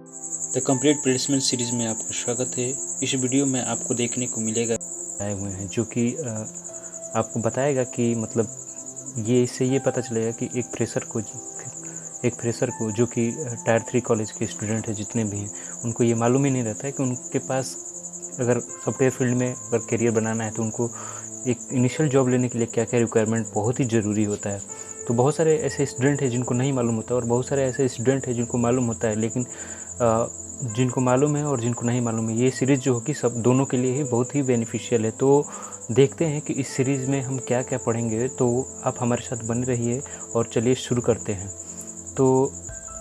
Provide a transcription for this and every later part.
The complete placement series में आपका स्वागत है। इस वीडियो में आपको देखने को मिलेगा आए हुए हैं जो कि आपको बताएगा कि मतलब ये इससे ये पता चलेगा कि एक फ्रेशर को जो कि टायर 3 कॉलेज के स्टूडेंट हैं, जितने भी हैं, उनको ये मालूम ही नहीं रहता है कि उनके पास अगर सॉफ्टवेयर फील्ड में अगर करियर बनाना है तो उनको एक इनिशियल जॉब लेने के लिए क्या क्या रिक्वायरमेंट बहुत ही ज़रूरी होता है। तो बहुत सारे ऐसे स्टूडेंट हैं जिनको नहीं मालूम होता और बहुत सारे ऐसे स्टूडेंट हैं जिनको मालूम होता है, लेकिन जिनको मालूम है और जिनको नहीं मालूम है, ये सीरीज़ जो होगी सब दोनों के लिए ही बहुत ही बेनिफिशियल है। तो देखते हैं कि इस सीरीज़ में हम क्या क्या पढ़ेंगे, तो आप हमारे साथ बने रहिए और चलिए शुरू करते हैं। तो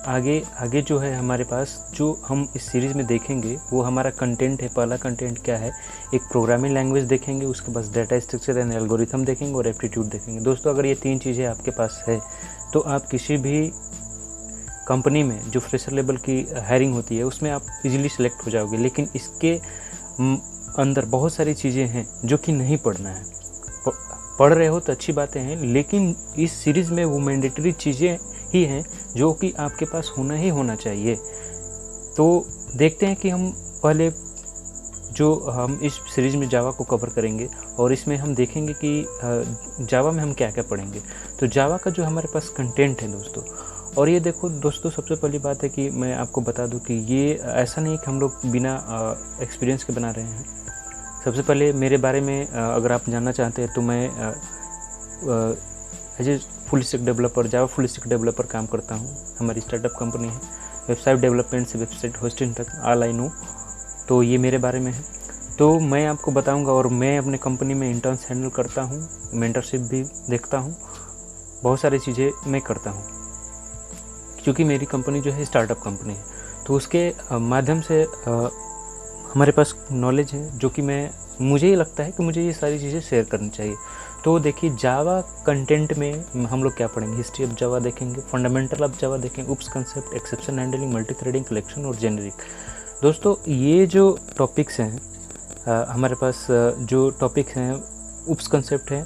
आगे जो है हमारे पास जो हम इस सीरीज़ में देखेंगे वो हमारा कंटेंट है। पहला कंटेंट क्या है, एक प्रोग्रामिंग लैंग्वेज देखेंगे, उसके बाद डाटा स्ट्रक्चर एंड एल्गोरिथम देखेंगे और एप्टीट्यूड देखेंगे। दोस्तों, अगर ये 3 चीज़ें आपके पास है तो आप किसी भी कंपनी में जो फ्रेशर लेवल की हायरिंग होती है उसमें आप इजीली सेलेक्ट हो जाओगे। लेकिन इसके अंदर बहुत सारी चीज़ें हैं जो कि नहीं पढ़ना है। पढ़ रहे हो तो अच्छी बातें हैं, लेकिन इस सीरीज़ में वो मैंडेटरी चीज़ें ही हैं जो कि आपके पास होना ही होना चाहिए। तो देखते हैं कि हम पहले जो हम इस सीरीज़ में जावा को कवर करेंगे और इसमें हम देखेंगे कि जावा में हम क्या क्या पढ़ेंगे। तो जावा का जो हमारे पास कंटेंट है दोस्तों, और ये देखो दोस्तों, सबसे पहली बात है कि मैं आपको बता दूं कि ये ऐसा नहीं कि हम लोग बिना एक्सपीरियंस के बना रहे हैं। सबसे पहले मेरे बारे में अगर आप जानना चाहते हैं तो मैं as a full stack developer, Java full stack developer काम करता हूँ। हमारी स्टार्टअप कंपनी है, वेबसाइट डेवलपमेंट से वेबसाइट होस्टिंग तक ऑल आई नो। तो ये मेरे बारे में है। तो मैं आपको बताऊँगा, और मैं अपने कंपनी में इंटर्न्स हैंडल करता हूँ, मेंटरशिप भी देखता हूँ, बहुत सारी चीज़ें मैं करता हूँ क्योंकि मेरी कंपनी जो है स्टार्टअप कंपनी है। तो उसके माध्यम से हमारे पास नॉलेज है जो कि मुझे ये लगता है कि मुझे ये सारी चीज़ें शेयर करनी चाहिए। तो देखिए, जावा कंटेंट में हम लोग क्या पढ़ेंगे, हिस्ट्री ऑफ जावा देखेंगे, फंडामेंटल ऑफ जावा देखेंगे, OOPs concept, exception handling, multi threading, collection और जेनरिक। दोस्तों, ये जो टॉपिक्स हैं हमारे पास, जो टॉपिक्स हैं, उप्स कंसेप्ट है,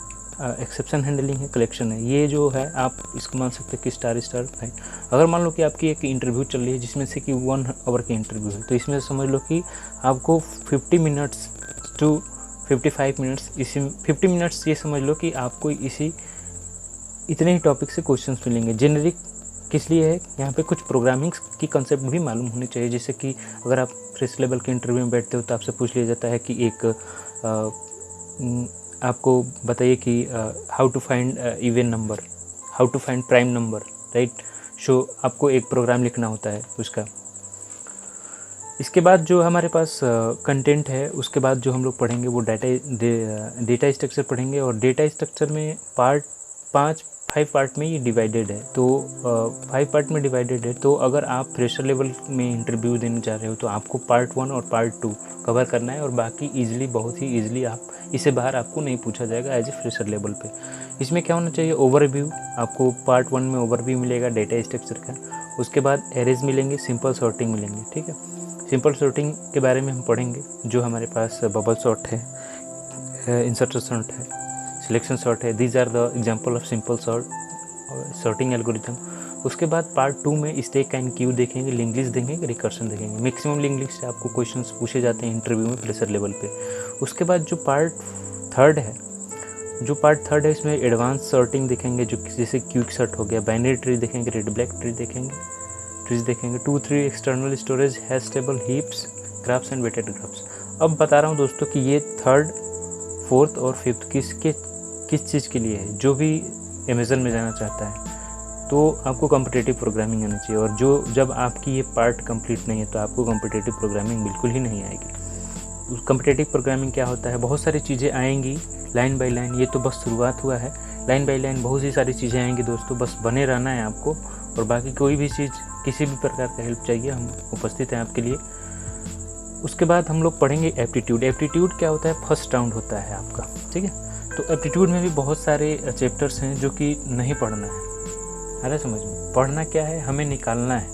एक्सेप्शन हैंडलिंग है, कलेक्शन है, ये जो है आप इसको मान सकते हैं कि स्टार है। अगर मान लो कि आपकी एक इंटरव्यू चल रही है जिसमें से कि 1 आवर की इंटरव्यू है, तो इसमें समझ लो कि आपको 50 मिनट्स टू 55 मिनट्स, इसी 50 मिनट्स ये समझ लो कि आपको इतने ही टॉपिक से क्वेश्चंस मिलेंगे। जेनरिक किस लिए है, यहाँ पे कुछ प्रोग्रामिंग की कंसेप्ट भी मालूम होनी चाहिए। जैसे कि अगर आप फ्रेश लेवल के इंटरव्यू में बैठते हो तो आपसे पूछ लिया जाता है कि आपको बताइए कि how to find even number, how to find prime number, right. So आपको एक प्रोग्राम लिखना होता है उसका। इसके बाद जो हमारे पास कंटेंट है, उसके बाद जो हम लोग पढ़ेंगे वो डेटा स्ट्रक्चर पढ़ेंगे। और डेटा स्ट्रक्चर में 5 पार्ट में ये डिवाइडेड है। तो 5 पार्ट में डिवाइडेड है। तो अगर आप फ्रेशर लेवल में इंटरव्यू देने जा रहे हो तो आपको पार्ट 1 और पार्ट 2 कवर करना है, और बाकी ईजिली, बहुत ही ईजिली आप इससे बाहर आपको नहीं पूछा जाएगा एज ए फ्रेशर लेवल पे। इसमें क्या होना चाहिए, ओवरव्यू। आपको पार्ट 1 में ओवरव्यू मिलेगा डेटा स्ट्रक्चर का, उसके बाद एरेज मिलेंगे, सिंपल सॉर्टिंग मिलेंगे, ठीक है। सिंपल सॉर्टिंग के बारे में हम पढ़ेंगे, जो हमारे पास बबल सॉर्ट है, इंसर्शन सॉर्ट है, सिलेक्शन सॉर्ट है। These are the example of simple sorting algorithm. उसके बाद पार्ट 2 में स्टैक एंड क्यू देखेंगे, लिंक लिस्ट देखेंगे, रिकर्शन देखेंगे। मैक्सिमम लिंक लिस्ट से आपको क्वेश्चंस पूछे जाते हैं इंटरव्यू में फ्रेशर लेवल पे। उसके बाद जो पार्ट थर्ड है इसमें एडवांस सॉर्टिंग देखेंगे, जो जैसे क्विक सॉर्ट हो गया, बाइनरी ट्री देखेंगे, रेड ब्लैक ट्री देखेंगे, 2-3 external storage, hash table, heaps, graphs and weighted graphs. अब बता रहा हूँ दोस्तों कि ये 3rd, 4th और 5th किस चीज़ के लिए है। जो भी अमेज़न में जाना चाहता है तो आपको कॉम्पिटिटिव प्रोग्रामिंग आनी चाहिए, और जब आपकी ये पार्ट कंप्लीट नहीं है तो आपको कॉम्पिटिटिव प्रोग्रामिंग बिल्कुल ही नहीं आएगी। कॉम्पिटिटिव प्रोग्रामिंग क्या होता है, बहुत सारी चीज़ें आएंगी लाइन बाय लाइन। ये तो बस शुरुआत हुआ है, लाइन बाय लाइन बहुत सी सारी चीज़ें आएंगी दोस्तों, बस बने रहना है आपको। और बाकी कोई भी चीज़, किसी भी प्रकार का हेल्प चाहिए, हम उपस्थित हैं आपके लिए। उसके बाद हम लोग पढ़ेंगे एप्टीट्यूड। एप्टीट्यूड क्या होता है, फर्स्ट राउंड होता है आपका, ठीक है। तो एप्टीट्यूड में भी बहुत सारे चैप्टर्स हैं जो कि नहीं पढ़ना है। अरे समझ में, पढ़ना क्या है, हमें निकालना है,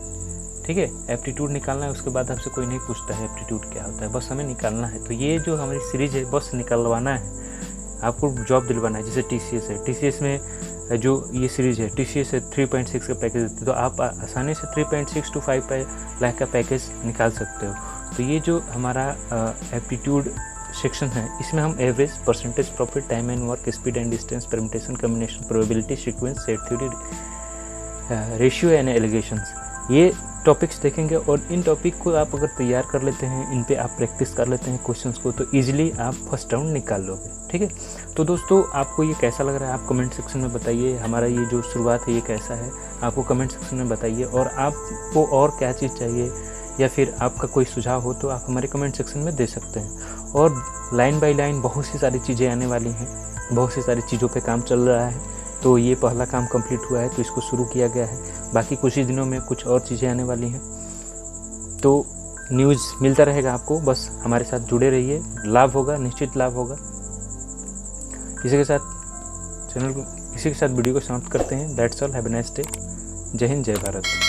ठीक है। एप्टीट्यूड निकालना है, उसके बाद आपसे कोई नहीं पूछता है एप्टीट्यूड क्या होता है, बस हमें निकालना है। तो ये जो हमारी सीरीज़ है, बस निकलवाना है, आपको जॉब दिलवाना है। जैसे TCS है, TCS में जो ये सीरीज़ है TCS से 3.6 का पैकेज देती है, तो आप आसानी से 3.6 to 5 लाख का पैकेज निकाल सकते हो। तो ये जो हमारा एप्टीट्यूड सेक्शन है, इसमें हम average, percentage profit, time and work, speed and distance, permutation, combination, probability, sequence, set theory, ratio and allegations, ये टॉपिक्स देखेंगे। और इन टॉपिक को आप अगर तैयार कर लेते हैं, इन पे आप प्रैक्टिस कर लेते हैं क्वेश्चंस को, तो इजीली आप फर्स्ट राउंड निकाल लोगे। ठीक है, तो दोस्तों आपको ये कैसा लग रहा है आप कमेंट सेक्शन में बताइए। हमारा ये जो शुरुआत है ये कैसा है, आपको कमेंट सेक्शन में बताइए। और आपको और क्या चीज़ चाहिए या फिर आपका कोई सुझाव हो तो आप हमारे कमेंट सेक्शन में दे सकते हैं। और लाइन बाय लाइन बहुत सी सारी चीज़ें आने वाली हैं, बहुत सी सारी चीज़ों पे काम चल रहा है। तो ये पहला काम कंप्लीट हुआ है, तो इसको शुरू किया गया है। बाकी कुछ ही दिनों में कुछ और चीज़ें आने वाली हैं, तो न्यूज़ मिलता रहेगा आपको। बस हमारे साथ जुड़े रहिए, लाभ होगा, निश्चित लाभ होगा। इसी के साथ वीडियो को समाप्त करते हैं। That's all, have a nice day. जय हिंद, जय भारत।